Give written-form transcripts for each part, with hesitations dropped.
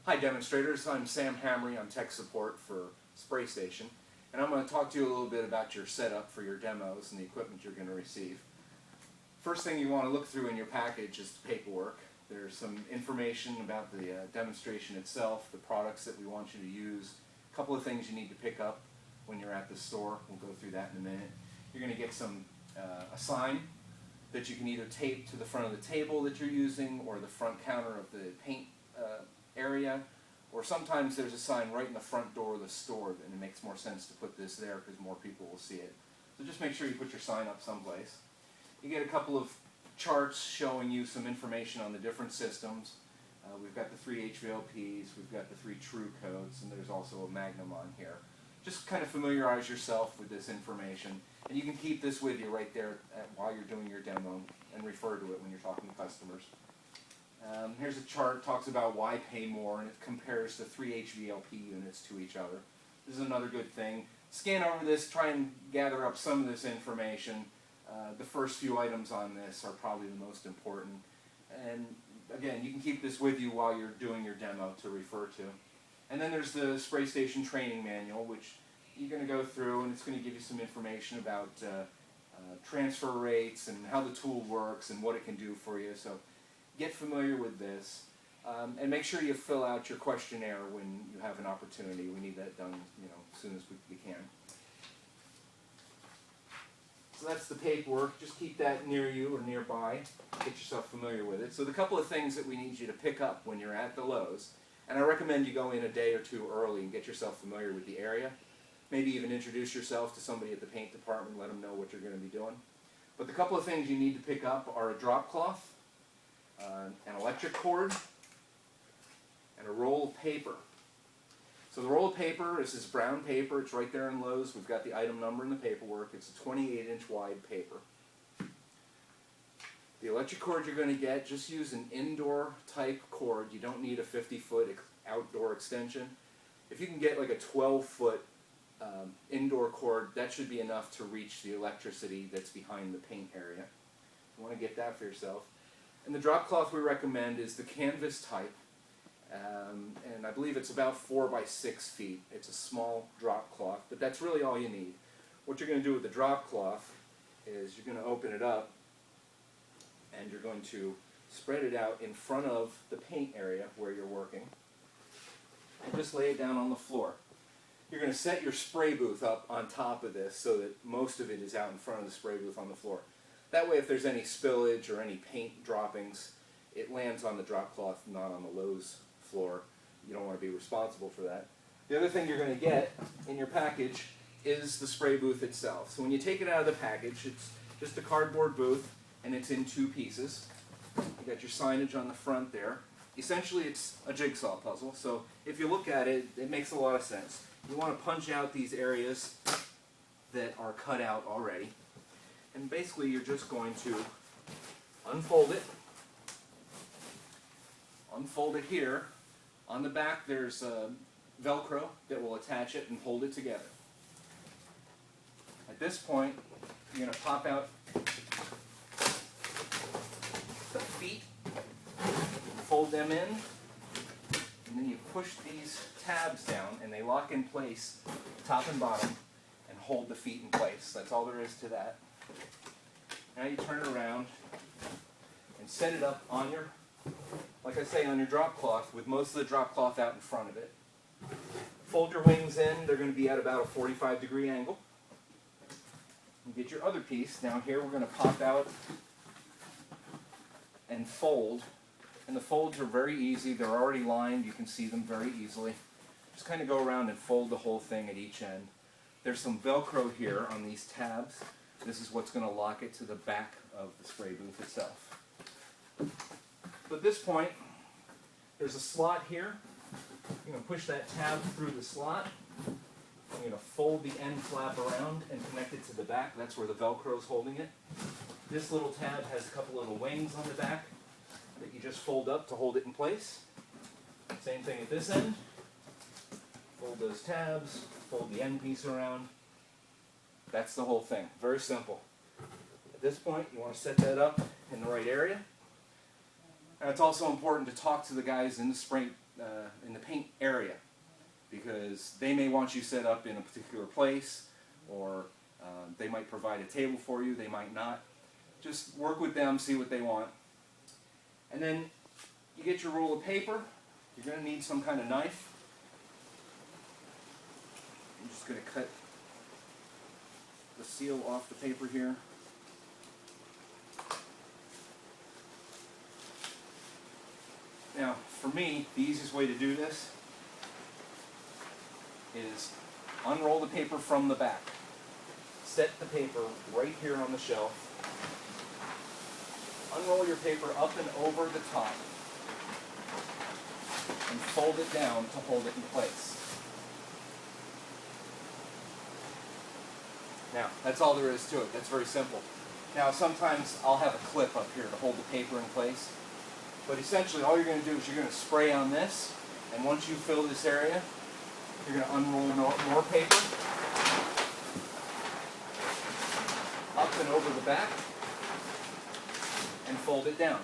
Hi demonstrators, I'm Sam Hamory. I'm tech support for Spray Station, and I'm going to talk to you a little bit about your setup for your demos and the equipment you're going to receive. First thing you want to look through in your package is the paperwork. There's some information about the demonstration itself, the products that we want you to use, a couple of things you need to pick up when you're at the store. We'll go through that in a minute. You're going to get a sign that you can either tape to the front of the table that you're using or the front counter of the paint area, or sometimes there's a sign right in the front door of the store, and it makes more sense to put this there because more people will see it. So just make sure you put your sign up someplace. You get a couple of charts showing you some information on the different systems. We've got the 3 HVLPs, we've got the 3 True Codes, and there's also a Magnum on here. Just kind of familiarize yourself with this information, and you can keep this with you right there while you're doing your demo and refer to it when you're talking to customers. Here's a chart that talks about why pay more, and it compares the 3 HVLP units to each other. This is another good thing. Scan over this, try and gather up some of this information. The first few items on this are probably the most important. And again, you can keep this with you while you're doing your demo to refer to. And then there's the Spray Station Training Manual, which you're going to go through, and it's going to give you some information about transfer rates and how the tool works and what it can do for you. So get familiar with this, and make sure you fill out your questionnaire when you have an opportunity. We need that done, as soon as we can. So that's the paperwork. Just keep that near you or nearby. Get yourself familiar with it. So the couple of things that we need you to pick up when you're at the Lowe's, and I recommend you go in a day or two early and get yourself familiar with the area. Maybe even introduce yourself to somebody at the paint department, let them know what you're going to be doing. But the couple of things you need to pick up are a drop cloth, an electric cord, and a roll of paper. So the roll of paper is this brown paper. It's right there in Lowe's. We've got the item number in the paperwork. It's a 28-inch wide paper. The electric cord you're going to get, just use an indoor type cord. You don't need a 50-foot outdoor extension. If you can get like a 12-foot indoor cord, that should be enough to reach the electricity that's behind the paint area. You want to get that for yourself. And the drop cloth we recommend is the canvas type, and I believe it's about 4 by 6 feet. It's a small drop cloth, but that's really all you need. What you're going to do with the drop cloth is you're going to open it up, and you're going to spread it out in front of the paint area where you're working, and just lay it down on the floor. You're going to set your spray booth up on top of this so that most of it is out in front of the spray booth on the floor. That way, if there's any spillage or any paint droppings, it lands on the drop cloth, not on the Lowe's floor. You don't want to be responsible for that. The other thing you're going to get in your package is the spray booth itself. So when you take it out of the package, it's just a cardboard booth, and it's in 2 pieces. You got your signage on the front there. Essentially, it's a jigsaw puzzle. So if you look at it, it makes a lot of sense. You want to punch out these areas that are cut out already. And basically, you're just going to unfold it. Unfold it here. On the back, there's Velcro that will attach it and hold it together. At this point, you're going to pop out the feet, fold them in, and then you push these tabs down, and they lock in place, top and bottom, and hold the feet in place. That's all there is to that. Now you turn it around and set it up on your, like I say, on your drop cloth, with most of the drop cloth out in front of it. Fold your wings in. They're going to be at about a 45-degree angle. You get your other piece. Now here we're going to pop out and fold. And the folds are very easy. They're already lined. You can see them very easily. Just kind of go around and fold the whole thing at each end. There's some Velcro here on these tabs. This is what's going to lock it to the back of the spray booth itself. So at this point, there's a slot here. You're going to push that tab through the slot. I'm going to fold the end flap around and connect it to the back. That's where the Velcro is holding it. This little tab has a couple little wings on the back that you just fold up to hold it in place. Same thing at this end. Fold those tabs, fold the end piece around. That's the whole thing. Very simple. At this point, you want to set that up in the right area. And it's also important to talk to the guys in the in the paint area, because they may want you set up in a particular place, or they might provide a table for you, they might not. Just work with them, see what they want. And then you get your roll of paper. You're going to need some kind of knife. I'm just going to cut the seal off the paper here. Now, for me, the easiest way to do this is unroll the paper from the back. Set the paper right here on the shelf. Unroll your paper up and over the top and fold it down to hold it in place. Now, that's all there is to it. That's very simple. Now, sometimes I'll have a clip up here to hold the paper in place. But essentially, all you're going to do is you're going to spray on this, and once you fill this area, you're going to unroll more paper up and over the back and fold it down.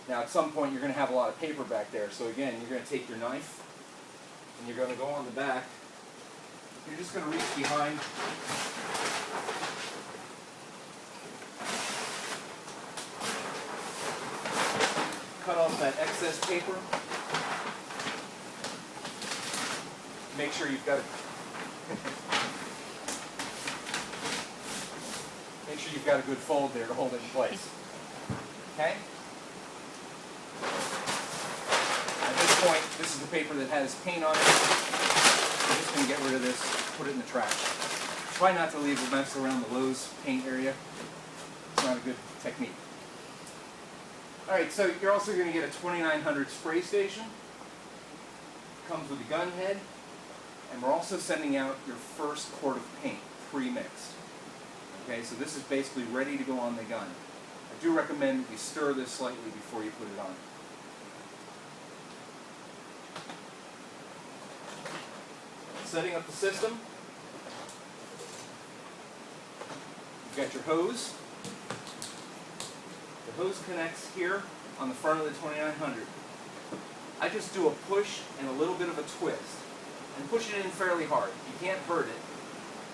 Now, at some point, you're going to have a lot of paper back there, so again, you're going to take your knife and you're going to go on the back. You're just going to reach behind. Cut off that excess paper. Make sure you've got a good fold there to hold it in place. Okay? At this point, this is the paper that has paint on it. We're just going to get rid of this, put it in the trash. Try not to leave a mess around the Lowe's paint area. It's not a good technique. Alright, so you're also going to get a 2900 spray station. Comes with a gun head. And we're also sending out your first quart of paint, pre-mixed. Okay, so this is basically ready to go on the gun. I do recommend that you stir this slightly before you put it on. Setting up the system. You've got your hose. The hose connects here on the front of the 2900. I just do a push and a little bit of a twist. And push it in fairly hard. You can't hurt it.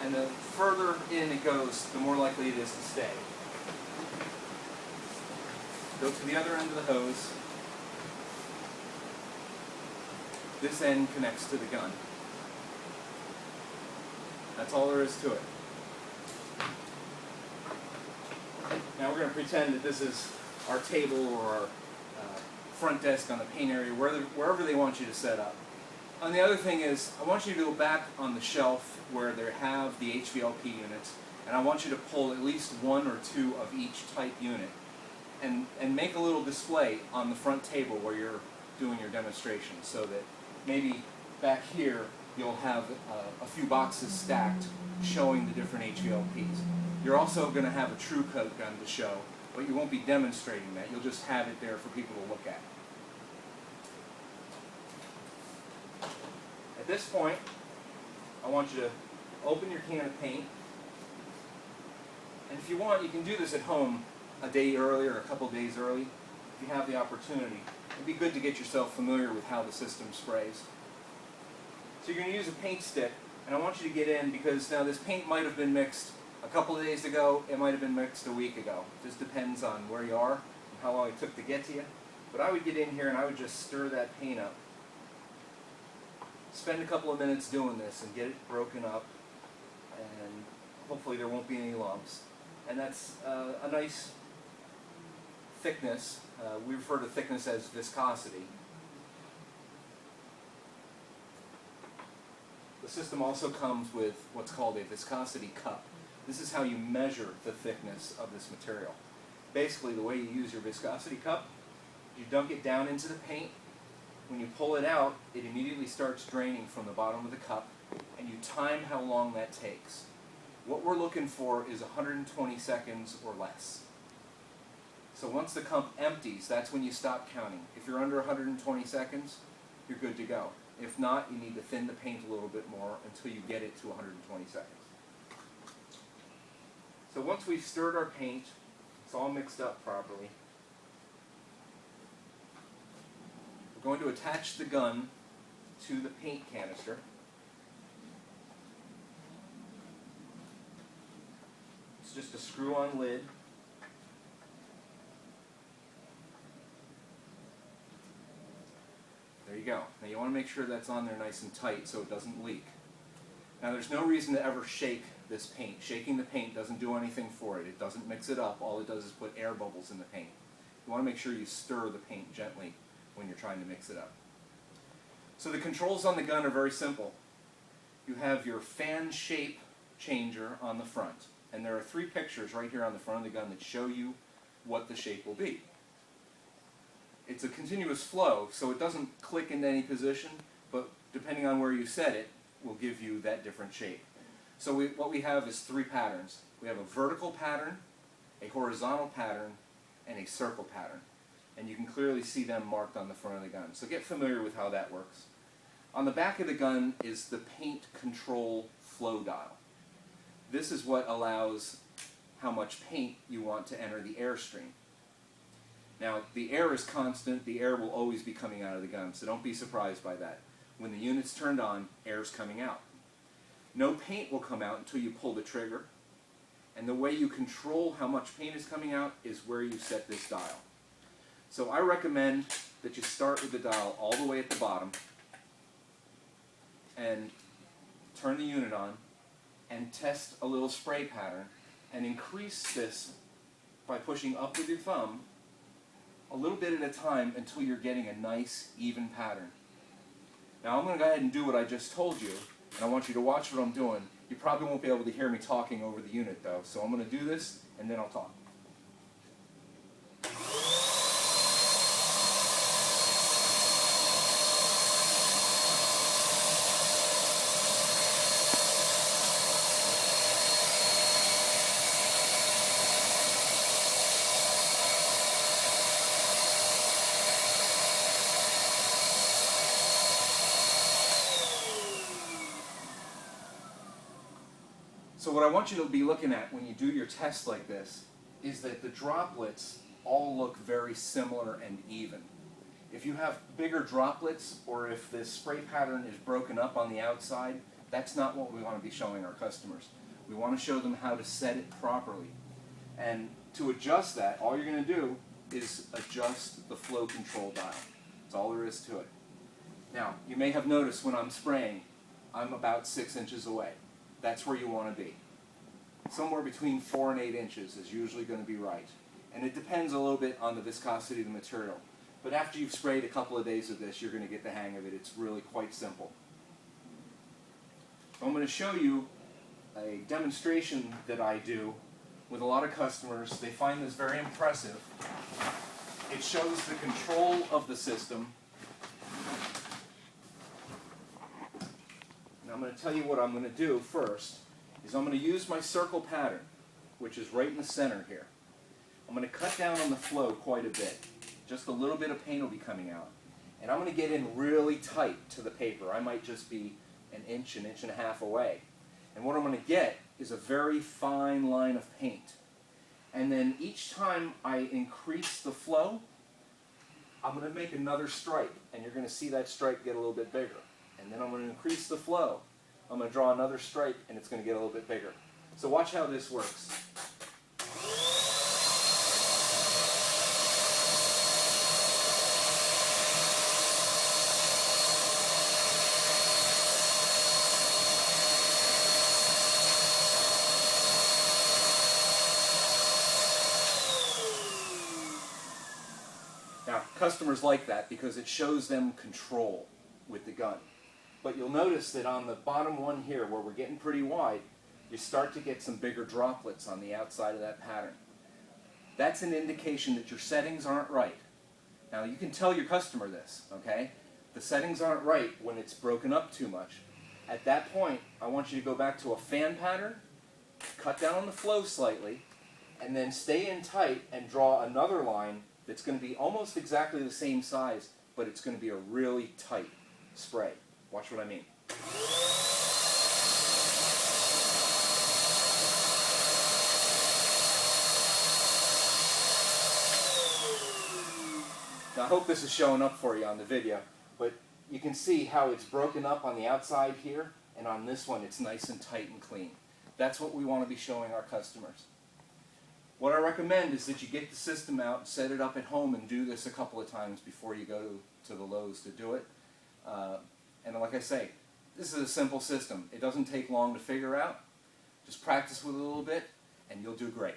And the further in it goes, the more likely it is to stay. Go to the other end of the hose. This end connects to the gun. That's all there is to it. Now we're going to pretend that this is our table or our front desk on the paint area, wherever they want you to set up. And the other thing is, I want you to go back on the shelf where they have the HVLP units, and I want you to pull at least one or two of each type unit, and make a little display on the front table where you're doing your demonstration, so that maybe back here you'll have a few boxes stacked showing the different HVLPs. You're also going to have a true coat gun to show, but you won't be demonstrating that. You'll just have it there for people to look at. At this point, I want you to open your can of paint. And if you want, you can do this at home a day early or a couple days early, if you have the opportunity. It'd be good to get yourself familiar with how the system sprays. So you're going to use a paint stick, and I want you to get in, because now this paint might have been mixed a couple of days ago, it might have been mixed a week ago. It just depends on where you are and how long it took to get to you. But I would get in here and I would just stir that paint up. Spend a couple of minutes doing this and get it broken up, and hopefully there won't be any lumps. And that's a nice thickness. We refer to thickness as viscosity. The system also comes with what's called a viscosity cup. This is how you measure the thickness of this material. Basically, the way you use your viscosity cup, you dunk it down into the paint. When you pull it out, it immediately starts draining from the bottom of the cup, and you time how long that takes. What we're looking for is 120 seconds or less. So once the cup empties, that's when you stop counting. If you're under 120 seconds, you're good to go. If not, you need to thin the paint a little bit more until you get it to 120 seconds. So once we've stirred our paint, it's all mixed up properly. We're going to attach the gun to the paint canister. It's just a screw-on lid. There you go. Now you want to make sure that's on there nice and tight so it doesn't leak. Now there's no reason to ever shake this paint. Shaking the paint doesn't do anything for it. It doesn't mix it up. All it does is put air bubbles in the paint. You want to make sure you stir the paint gently when you're trying to mix it up. So the controls on the gun are very simple. You have your fan shape changer on the front, and there are 3 pictures right here on the front of the gun that show you what the shape will be. It's a continuous flow, so it doesn't click into any position, but depending on where you set it, will give you that different shape. So what we have is 3 patterns. We have a vertical pattern, a horizontal pattern, and a circle pattern. And you can clearly see them marked on the front of the gun. So get familiar with how that works. On the back of the gun is the paint control flow dial. This is what allows how much paint you want to enter the airstream. Now, the air is constant. The air will always be coming out of the gun, so don't be surprised by that. When the unit's turned on, air's coming out. No paint will come out until you pull the trigger, and the way you control how much paint is coming out is where you set this dial. So I recommend that you start with the dial all the way at the bottom and turn the unit on and test a little spray pattern and increase this by pushing up with your thumb a little bit at a time until you're getting a nice even pattern. Now I'm going to go ahead and do what I just told you, and I want you to watch what I'm doing. You probably won't be able to hear me talking over the unit though, so I'm going to do this and then I'll talk. So what I want you to be looking at when you do your test like this is that the droplets all look very similar and even. If you have bigger droplets or if this spray pattern is broken up on the outside, that's not what we want to be showing our customers. We want to show them how to set it properly. And to adjust that, all you're going to do is adjust the flow control dial. That's all there is to it. Now, you may have noticed when I'm spraying, I'm about 6 inches away. That's where you want to be. Somewhere between 4 and 8 inches is usually going to be right. And it depends a little bit on the viscosity of the material. But after you've sprayed a couple of days of this, you're going to get the hang of it. It's really quite simple. I'm going to show you a demonstration that I do with a lot of customers. They find this very impressive. It shows the control of the system. I'm going to tell you what I'm going to do first is I'm going to use my circle pattern, which is right in the center here. I'm going to cut down on the flow quite a bit. Just a little bit of paint will be coming out. And I'm going to get in really tight to the paper. I might just be an inch and a half away. And what I'm going to get is a very fine line of paint. And then each time I increase the flow, I'm going to make another stripe. And you're going to see that stripe get a little bit bigger. And then I'm going to increase the flow. I'm going to draw another stripe, and it's going to get a little bit bigger. So watch how this works. Now, customers like that because it shows them control with the gun. But you'll notice that on the bottom one here, where we're getting pretty wide, you start to get some bigger droplets on the outside of that pattern. That's an indication that your settings aren't right. Now, you can tell your customer this, okay? The settings aren't right when it's broken up too much. At that point, I want you to go back to a fan pattern, cut down on the flow slightly, and then stay in tight and draw another line that's going to be almost exactly the same size, but it's going to be a really tight spray. Watch what I mean. Now I hope this is showing up for you on the video, but you can see how it's broken up on the outside here, and on this one it's nice and tight and clean. That's what we want to be showing our customers. What I recommend is that you get the system out, set it up at home, and do this a couple of times before you go to the Lowe's to do it. And like I say, this is a simple system. It doesn't take long to figure out. Just practice with it a little bit, and you'll do great.